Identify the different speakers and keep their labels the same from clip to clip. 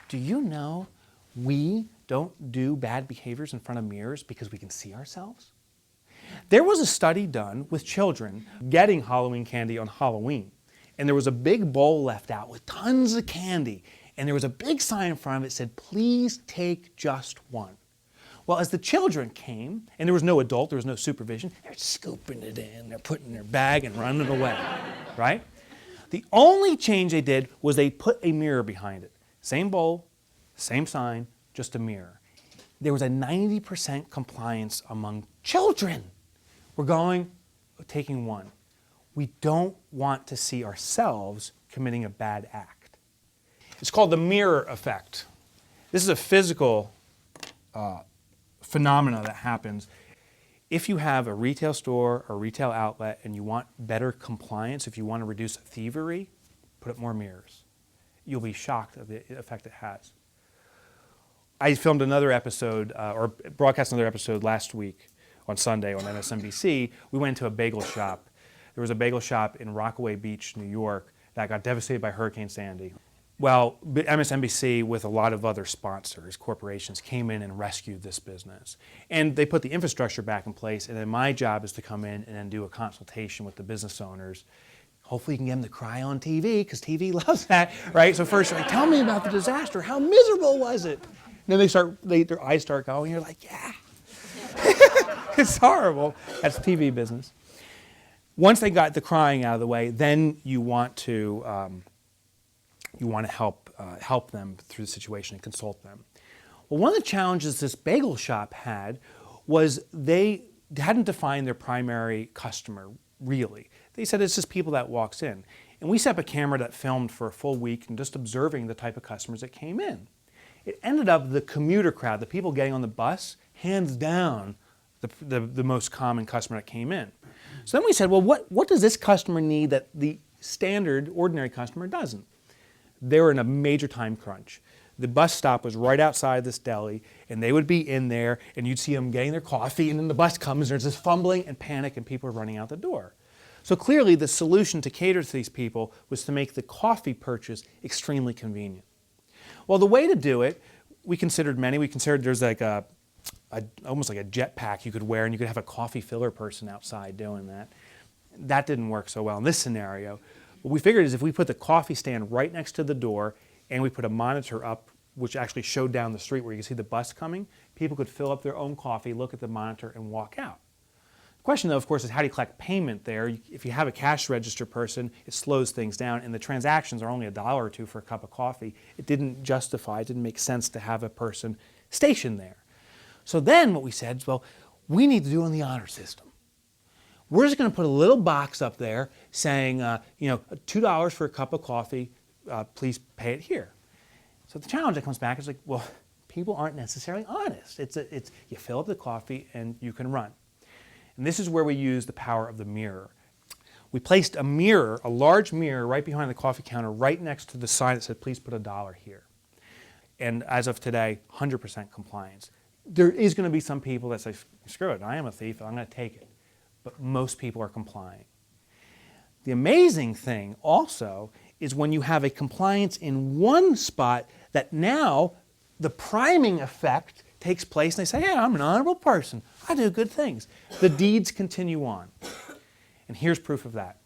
Speaker 1: Do you know we don't do bad behaviors in front of mirrors because we can see ourselves? There was a study done with children getting Halloween candy on Halloween. And there was a big bowl left out with tons of candy. And there was a big sign in front of it that said, please take just one. Well, as the children came, and there was no adult, there was no supervision, they're scooping it in, they're putting it in their bag and running away, right? The only change they did was they put a mirror behind it. Same bowl, same sign, just a mirror. There was a 90% compliance among children. We're taking one. We don't want to see ourselves committing a bad act. It's called the mirror effect. This is a physical phenomena that happens. If you have a retail store or retail outlet and you want better compliance, if you want to reduce thievery, put up more mirrors. You'll be shocked at the effect it has. I filmed another episode, or broadcast another episode last week on Sunday on MSNBC. We went to a bagel shop. There was a bagel shop in Rockaway Beach, New York, that got devastated by Hurricane Sandy. Well, MSNBC, with a lot of other sponsors, corporations, came in and rescued this business. And they put the infrastructure back in place, and then my job is to come in and then do a consultation with the business owners. Hopefully you can get them to cry on TV, because TV loves that, right? So first, like, tell me about the disaster. How miserable was it? And then their eyes start going, and you're like, yeah. It's horrible. That's TV business. Once they got the crying out of the way, then you want to help them through the situation and consult them. Well, one of the challenges this bagel shop had was they hadn't defined their primary customer, really. They said it's just people that walks in. And we set up a camera that filmed for a full week and just observing the type of customers that came in. It ended up the commuter crowd, the people getting on the bus, hands down the most common customer that came in. So then we said, well, what does this customer need that the standard, ordinary customer doesn't? They were in a major time crunch. The bus stop was right outside this deli, and they would be in there, and you'd see them getting their coffee, and then the bus comes, and there's this fumbling and panic, and people are running out the door. So clearly, the solution to cater to these people was to make the coffee purchase extremely convenient. Well, the way to do it, we considered many. We considered there's like almost like a jetpack you could wear, and you could have a coffee filler person outside doing that. That didn't work so well in this scenario. What we figured is if we put the coffee stand right next to the door and we put a monitor up which actually showed down the street where you could see the bus coming, people could fill up their own coffee, look at the monitor, and walk out. The question, though, of course, is how do you collect payment there? If you have a cash register person, it slows things down, and the transactions are only $1 or $2 for a cup of coffee. It didn't make sense to have a person stationed there. So then what we said is, well, we need to do it on the honor system. We're just going to put a little box up there saying, $2 for a cup of coffee, please pay it here. So the challenge that comes back is like, well, people aren't necessarily honest. It's you fill up the coffee and you can run. And this is where we use the power of the mirror. We placed a mirror, a large mirror, right behind the coffee counter, right next to the sign that said, please put $1 here. And as of today, 100% compliance. There is going to be some people that say, screw it, I am a thief, I'm going to take it. But most people are complying. The amazing thing also is when you have a compliance in one spot that now the priming effect takes place and they say, hey, I'm an honorable person, I do good things. The deeds continue on. And here's proof of that.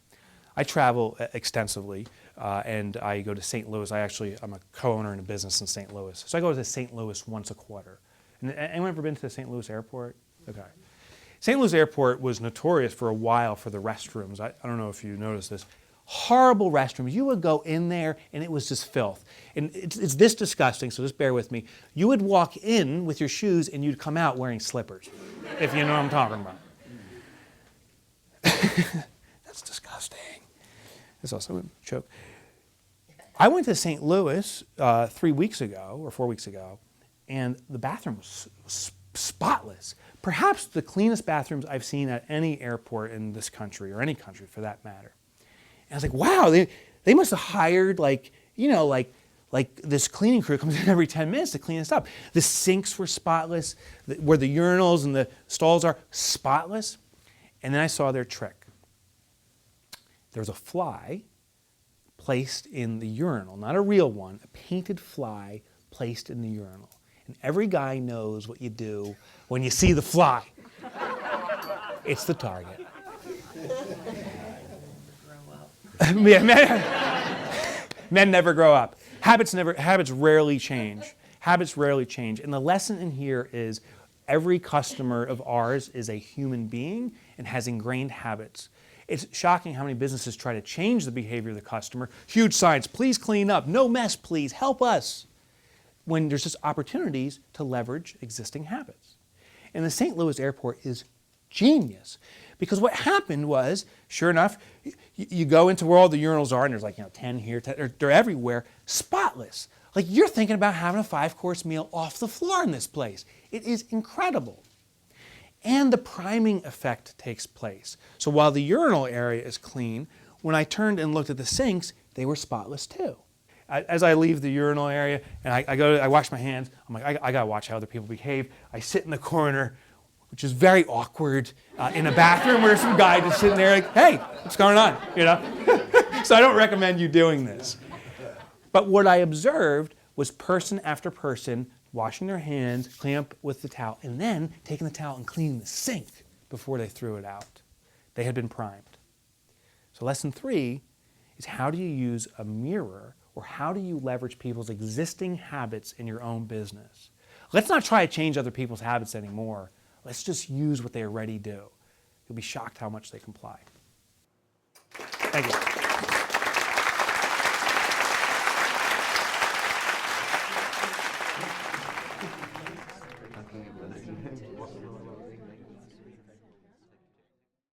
Speaker 1: I travel extensively and I go to St. Louis. I'm a co-owner in a business in St. Louis. So I go to St. Louis once a quarter. And anyone ever been to the St. Louis airport? Okay. St. Louis airport was notorious for a while for the restrooms. I don't know if you noticed this. Horrible restrooms. You would go in there and it was just filth. And it's this disgusting, so just bear with me. You would walk in with your shoes and you'd come out wearing slippers, if you know what I'm talking about. That's disgusting. It's also a joke. I went to St. Louis 3 weeks ago or 4 weeks ago, and the bathroom was spotless. Perhaps the cleanest bathrooms I've seen at any airport in this country, or any country for that matter. And I was like, wow, they must have hired like this cleaning crew comes in every 10 minutes to clean this up. The sinks were spotless, where the urinals and the stalls are spotless. And then I saw their trick. There was a fly placed in the urinal, not a real one, a painted fly placed in the urinal. And every guy knows what you do when you see the fly. It's the target. Men never grow up. Habits rarely change. Habits rarely change. And the lesson in here is every customer of ours is a human being and has ingrained habits. It's shocking how many businesses try to change the behavior of the customer. Huge signs, please clean up, no mess, please, help us. When there's just opportunities to leverage existing habits. And the St. Louis airport is genius. Because what happened was, sure enough, you go into where all the urinals are, and there's like 10 here, 10, they're everywhere, spotless. Like you're thinking about having a 5-course meal off the floor in this place. It is incredible. And the priming effect takes place. So while the urinal area is clean, when I turned and looked at the sinks, they were spotless too. As I leave the urinal area and I wash my hands, I'm like, I gotta watch how other people behave. I sit in the corner, which is very awkward, in a bathroom where some guy just sitting there like, hey, what's going on? You know? So I don't recommend you doing this. But what I observed was person after person washing their hands, cleaning up with the towel, and then taking the towel and cleaning the sink before they threw it out. They had been primed. So lesson 3 is how do you use a mirror, or how do you leverage people's existing habits in your own business? Let's not try to change other people's habits anymore. Let's just use what they already do. You'll be shocked how much they comply. Thank you.